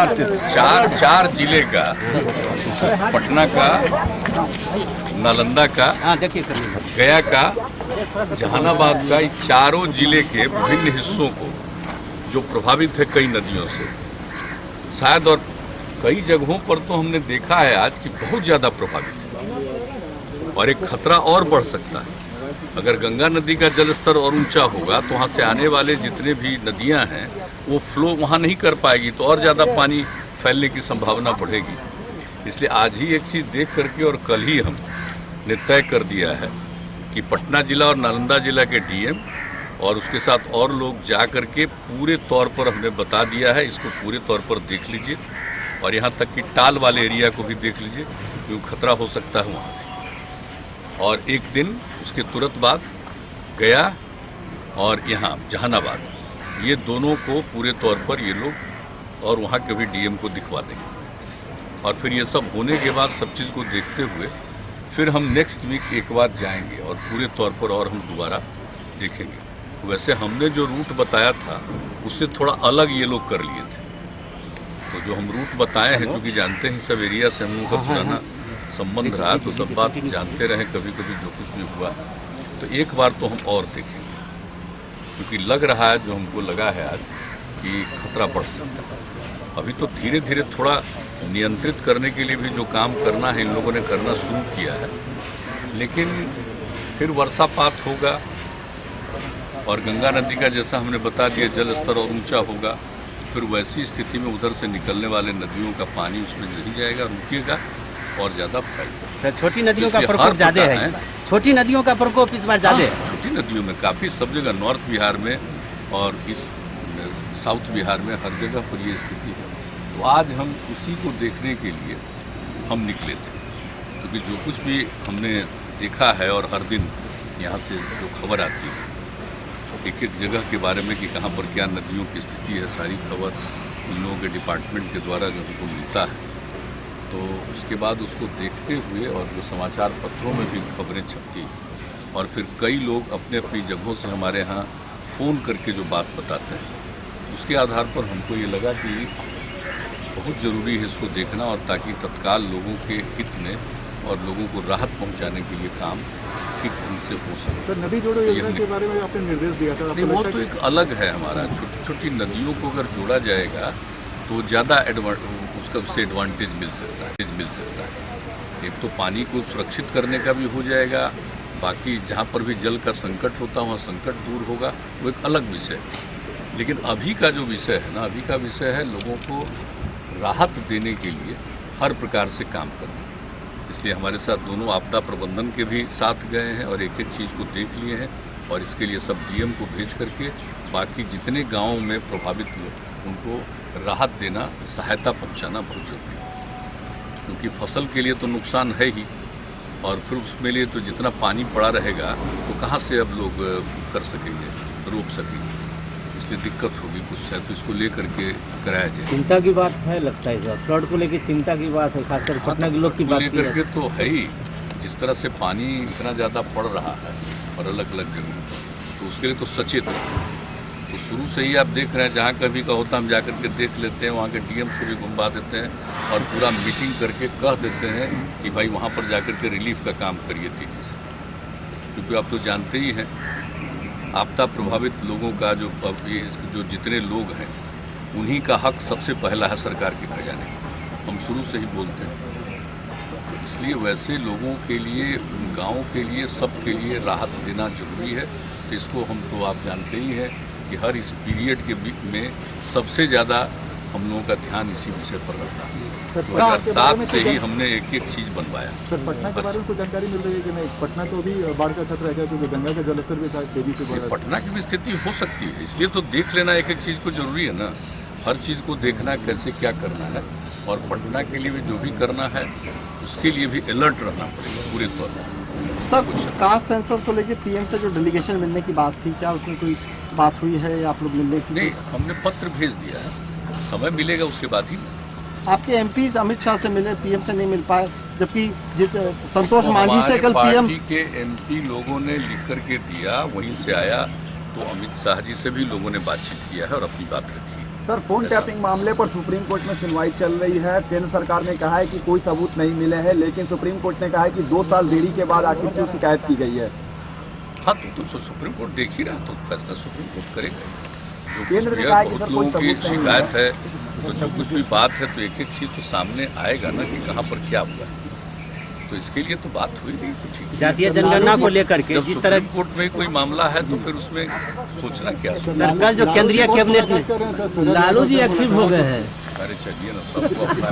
चार जिले का, पटना का, नालंदा का, गया का, जहानाबाद का, इन चारों जिले के विभिन्न हिस्सों को जो प्रभावित है कई नदियों से, शायद और कई जगहों पर तो हमने देखा है आज कि बहुत ज़्यादा प्रभावित है और एक खतरा और बढ़ सकता है। अगर गंगा नदी का जलस्तर और ऊंचा होगा तो वहाँ से आने वाले जितने भी नदियाँ हैं वो फ्लो वहाँ नहीं कर पाएगी, तो और ज़्यादा पानी फैलने की संभावना बढ़ेगी। इसलिए आज ही एक चीज़ देख करके और कल ही हमने तय कर दिया है कि पटना जिला और नालंदा जिला के डीएम और उसके साथ और लोग जा कर के पूरे तौर पर हमने बता दिया है, इसको पूरे तौर पर देख लीजिए और यहाँ तक कि टाल वाले एरिया को भी देख लीजिए क्योंकि खतरा हो सकता है वहाँ। और एक दिन उसके तुरंत बाद गया और यहाँ जहानाबाद, ये दोनों को पूरे तौर पर ये लोग और वहाँ के भी डीएम को दिखवा देंगे। और फिर ये सब होने के बाद सब चीज़ को देखते हुए फिर हम नेक्स्ट वीक एक बार जाएंगे और पूरे तौर पर और हम दोबारा देखेंगे। वैसे हमने जो रूट बताया था उससे थोड़ा अलग ये लोग कर लिए थे, तो जो हम रूट बताए हैं क्योंकि जानते हैं सब एरिया से हम लोगों का पुराना संबंध रहा, तो सब बात जानते रहे, कभी कभी जो कुछ भी हुआ तो एक बार तो हम और देखेंगे क्योंकि लग रहा है, जो हमको लगा है आज कि खतरा बढ़ सकता है। अभी तो धीरे धीरे थोड़ा नियंत्रित करने के लिए भी जो काम करना है इन लोगों ने करना शुरू किया है, लेकिन फिर वर्षापात होगा और गंगा नदी का जैसा हमने बता दिया जल स्तर और ऊंचा होगा, फिर वैसी स्थिति में उधर से निकलने वाले नदियों का पानी उसमें नहीं जाएगा, रुकेगा और ज़्यादा फैल सकता है। छोटी नदियों का प्रकोप ज़्यादा है, छोटी नदियों का प्रकोप इस बार ज़्यादा है। छोटी नदियों में काफ़ी सब जगह, नॉर्थ बिहार में और इस साउथ बिहार में हर जगह पर ये स्थिति है। तो आज हम इसी को देखने के लिए हम निकले थे क्योंकि जो कुछ भी हमने देखा है और हर दिन यहाँ से जो खबर आती है एक एक जगह के बारे में कि कहाँ पर क्या नदियों की स्थिति है, सारी खबर उन लोगों के डिपार्टमेंट के द्वारा जो हमको मिलता है, तो उसके बाद उसको देखते हुए और जो समाचार पत्रों में भी खबरें छपती और फिर कई लोग अपने अपनी जगहों से हमारे यहाँ फ़ोन करके जो बात बताते हैं, उसके आधार पर हमको ये लगा कि बहुत ज़रूरी है इसको देखना और ताकि तत्काल लोगों के हित में और लोगों को राहत पहुंचाने के लिए काम ठीक ढंग से हो सके। सर, नदी जोड़ो योजना के बारे में आपने निर्देश दिया था। नहीं, वो तो एक अलग है हमारा। छोटी छोटी नदियों को अगर जोड़ा जाएगा तो ज़्यादा उससे एडवांटेज मिल सकता है। एक तो पानी को सुरक्षित करने का भी हो जाएगा, बाकी जहाँ पर भी जल का संकट होता है वहाँ संकट दूर होगा, वो एक अलग विषय है। लेकिन अभी का जो विषय है ना, अभी का विषय है लोगों को राहत देने के लिए हर प्रकार से काम करना। इसलिए हमारे साथ दोनों आपदा प्रबंधन के भी साथ गए हैं और एक एक चीज़ को देख लिए हैं और इसके लिए सब डीएम को भेज करके बाकी जितने गाँवों में प्रभावित हुए उनको राहत देना, सहायता पहुंचाना बहुत जरूरी है क्योंकि फसल के लिए तो नुकसान है ही और फिर उसमें लिए तो जितना पानी पड़ा रहेगा तो कहाँ से अब लोग कर सकेंगे, रोक सकेंगे, इसलिए दिक्कत होगी कुछ है, तो इसको लेकर के कराया जाए। चिंता की बात है, लगता है फ्लड को लेकर चिंता की बात है, खासकर पटना के लोग की बात लेकर के तो है ही। जिस तरह से पानी इतना ज़्यादा पड़ रहा है और अलग अलग जगह, तो उसके लिए तो सचेत है। तो शुरू से ही आप देख रहे हैं जहाँ कभी का होता हम जा कर के देख लेते हैं, वहाँ के डीएम्स को भी घुमा देते हैं और पूरा मीटिंग करके कह देते हैं कि भाई वहाँ पर जा कर के रिलीफ का काम करिए तेजी से, क्योंकि आप तो जानते ही हैं आपदा प्रभावित लोगों का जो जितने लोग हैं उन्हीं का हक सबसे पहला है सरकार के खजाने में, हम शुरू से ही बोलते हैं। तो इसलिए वैसे लोगों के लिए, गाँव के लिए, सब के लिए राहत देना जरूरी है। तो इसको हम तो आप जानते ही हैं कि हर इस पीरियड के में सबसे ज़्यादा हम लोगों का ध्यान इसी विषय पर रहता है। 2007 से ही हमने एक एक चीज़ बनवाया। सर, पटना के बारे में कुछ जानकारी मिल रही है कि नहीं? पटना तो भी बाढ़ का खतरा है क्योंकि गंगा का जलस्तर भी तेजी से बढ़ रहा है। पटना की भी स्थिति हो सकती है, इसलिए तो देख लेना एक एक चीज़ को जरूरी है ना, हर चीज़ को देखना कैसे क्या करना है और पटना के लिए भी जो भी करना है उसके लिए भी अलर्ट रहना पड़ेगा पूरे तौर पर। सर, कास्ट सेंसस को लेकर पीएम से जो डेलीगेशन मिलने की बात थी, क्या उसमें कोई बात हुई है आप लोग मिलने की? नहीं, हमने पत्र भेज दिया है, समय मिलेगा उसके बाद ही। आपके एमपीज अमित शाह से मिले, पीएम से नहीं मिल पाए, जबकि संतोष मांझी से कल पीएम के एमपी लोगों ने लिख करके दिया, वहीं से आया, तो अमित शाह जी से भी लोगों ने बातचीत किया है और अपनी बात रखी। सर, फोन टैपिंग मामले पर सुप्रीम कोर्ट में सुनवाई चल रही है। केंद्र सरकार ने कहा है कि कोई सबूत नहीं मिले हैं, लेकिन सुप्रीम कोर्ट ने कहा है कि 2 साल देरी के बाद आखिर क्यों शिकायत की गई है। हाँ, तो सुप्रीम कोर्ट देख ही रहा, तो फैसला सुप्रीम कोर्ट करेगा। जो केंद्र कुछ ने भी कहा है, कि बहुत सर कोई लोगों की सबूत नहीं शिकायत है, तो जो कुछ भी बात है तो एक एक चीज तो सामने आएगा ना कि कहाँ पर क्या हुआ है। तो इसके लिए तो बात हुई नहीं, तो ठीक है। जातीय जनगणना को लेकर के जब जिस तरह सुप्रीम कोर्ट में कोई मामला है तो फिर उसमें सोचना क्या है? सरकार जो केंद्रीय कैबिनेट में लालू जी एक्टिव हो गए हैं। अरे चलिए ना, सबको अपना